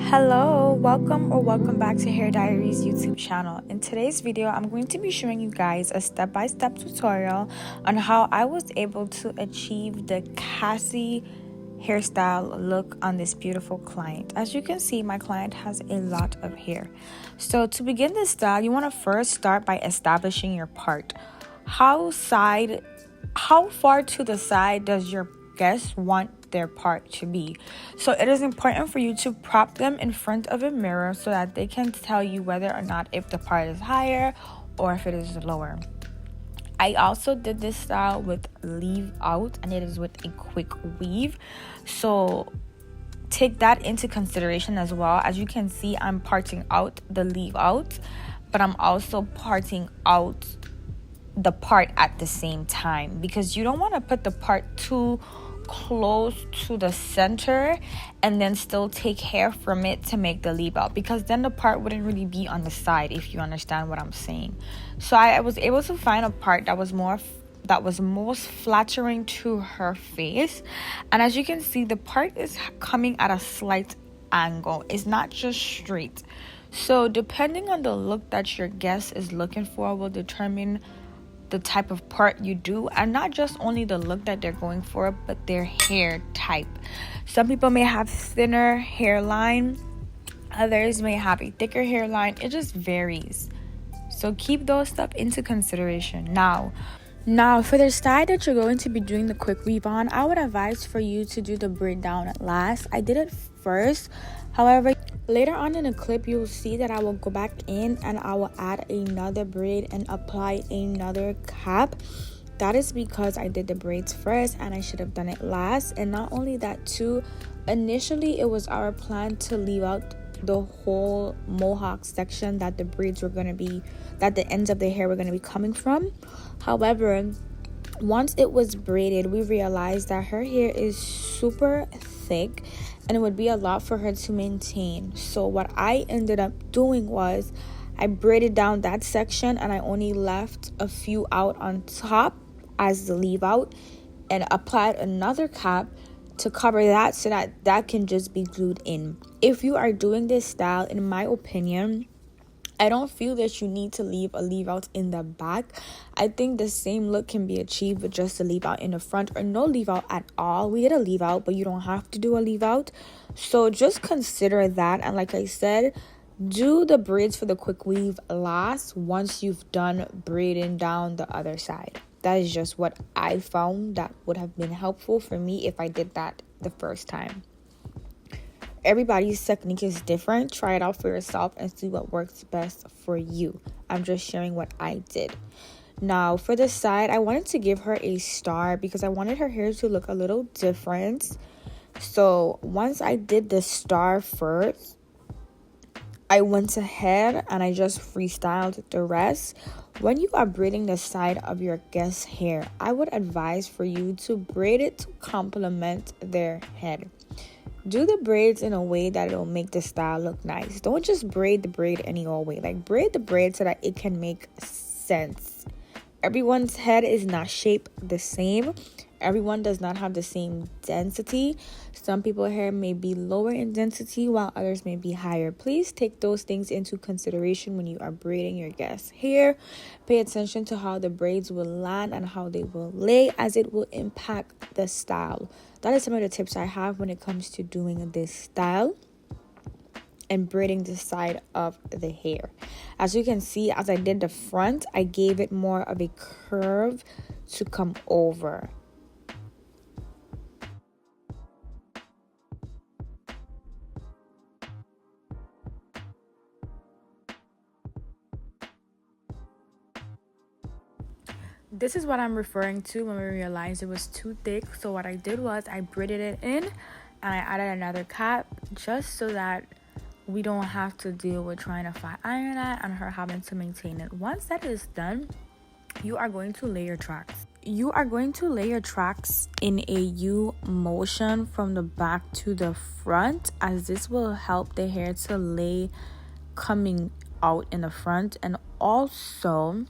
Hello, welcome back to Hair Diaries YouTube channel. In today's video, I'm going to be showing you guys a step-by-step tutorial on how I was able to achieve the Cassie hairstyle look on this beautiful client. As you can see, my client has a lot of hair. So to begin this style, you want to first start by establishing your part. How far to the side does your guest want their part to be? So it is important for you to prop them in front of a mirror so that they can tell you whether or not if the part is higher or if it is lower. I also did this style with leave out, and it is with a quick weave, so take that into consideration as well. As you can see, I'm parting out the leave out, but I'm also parting out the part at the same time, because you don't want to put the part too close to the center and then still take hair from it to make the leave out, because then the part wouldn't really be on the side, if you understand what I'm saying. So I was able to find a part that was most flattering to her face, and as you can see, the part is coming at a slight angle. It's not just straight. So depending on the look that your guest is looking for will determine the type of part you do, and not just only the look that they're going for, but their hair type. Some people may have thinner hairline, others may have a thicker hairline. It just varies, so keep those stuff into consideration. Now for the side that you're going to be doing the quick weave on, I would advise for you to do the braid down at last. I did it first, however, later on in the clip, you'll see that I will go back in and I will add another braid and apply another cap. That is because I did the braids first and I should have done it last. And not only that too, initially it was our plan to leave out the whole mohawk section that the braids were going to be, that the ends of the hair were going to be coming from. However, once it was braided, we realized that her hair is super thick and it would be a lot for her to maintain. So what I ended up doing was I braided down that section and I only left a few out on top as the leave out, and applied another cap to cover that so that that can just be glued in. If you are doing this style, in my opinion, I don't feel that you need to leave a leave out in the back. I think the same look can be achieved with just a leave out in the front or no leave out at all. We did a leave out, but you don't have to do a leave out. So just consider that. And like I said, do the braids for the quick weave last once you've done braiding down the other side. That is just what I found that would have been helpful for me if I did that the first time. Everybody's technique is different. Try it out for yourself and see what works best for you. I'm just sharing what I did. Now for the side, I wanted to give her a star because I wanted her hair to look a little different. So once I did the star first, I went ahead and I just freestyled the rest. When you are braiding the side of your guest's hair, I would advise for you to braid it to complement their head. Do the braids in a way that it'll make the style look nice. Don't just braid the braid any old way. Like, braid the braid so that it can make sense. Everyone's head is not shaped the same. Everyone does not have the same density. Some people's hair may be lower in density while others may be higher. Please take those things into consideration when you are braiding your guest's hair. Pay attention to how the braids will land and how they will lay, as it will impact the style. That is some of the tips I have when it comes to doing this style and braiding the side of the hair. As you can see, as I did the front, I gave it more of a curve to come over. This is what I'm referring to when we realized it was too thick. So what I did was I braided it in and I added another cap just so that we don't have to deal with trying to flat iron that and her having to maintain it. Once that is done, you are going to lay your tracks. You are going to lay your tracks in a U motion from the back to the front, as this will help the hair to lay coming out in the front, and also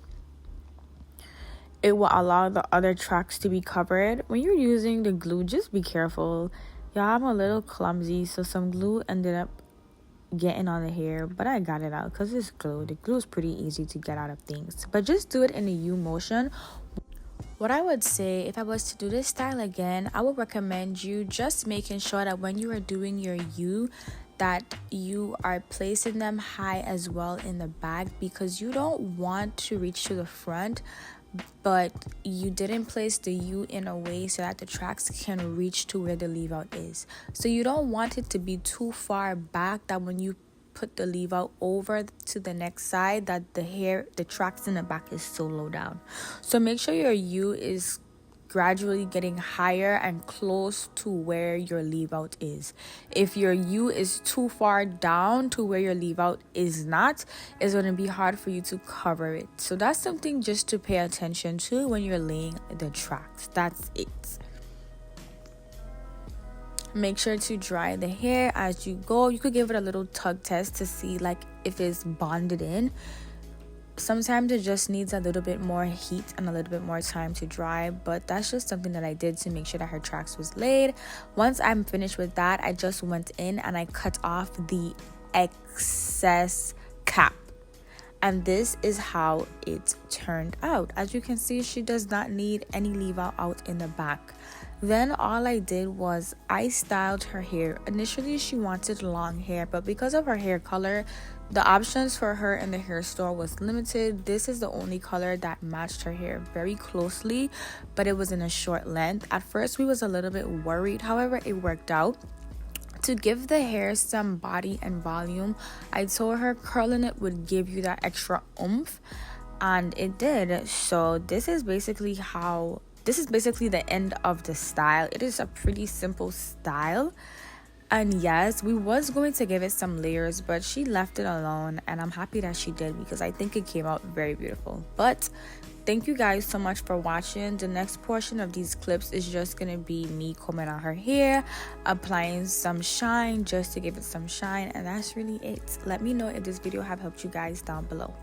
it will allow the other tracks to be covered. When you're using the glue, just be careful. Yeah, I'm a little clumsy, so some glue ended up getting on the hair, but I got it out because it's glue. The glue is pretty easy to get out of things, but just do it in a U motion. What I would say, if I was to do this style again, I would recommend you just making sure that when you are doing your U, that you are placing them high as well in the back, because you don't want to reach to the front, but you didn't place the U in a way so that the tracks can reach to where the leave out is. So you don't want it to be too far back that when you put the leave out over to the next side, that the tracks in the back is so low down. So make sure your U is gradually getting higher and close to where your leave out is. If your U is too far down to where your leave out is not, it's going to be hard for you to cover it. So that's something just to pay attention to when you're laying the tracks. That's it. Make sure to dry the hair as you go. You could give it a little tug test to see like if it's bonded in. Sometimes it just needs a little bit more heat and a little bit more time to dry, but that's just something that I did to make sure that her tracks was laid. Once I'm finished with that, I just went in and I cut off the excess cap. And this is how it turned out. As you can see, she does not need any leave out in the back. Then all I did was I styled her hair. Initially she wanted long hair, but because of her hair color, the options for her in the hair store was limited. This is the only color that matched her hair very closely, but it was in a short length. At first we was a little bit worried, however it worked out. To give the hair some body and volume, I told her curling it would give you that extra oomph, and it did. So this is basically the end of the style. It is a pretty simple style. And yes, we was going to give it some layers, but she left it alone, and I'm happy that she did because I think it came out very beautiful. But thank you guys so much for watching. The next portion of these clips is just gonna be me combing out her hair, applying some shine just to give it some shine, and that's really it. Let me know if this video have helped you guys down below.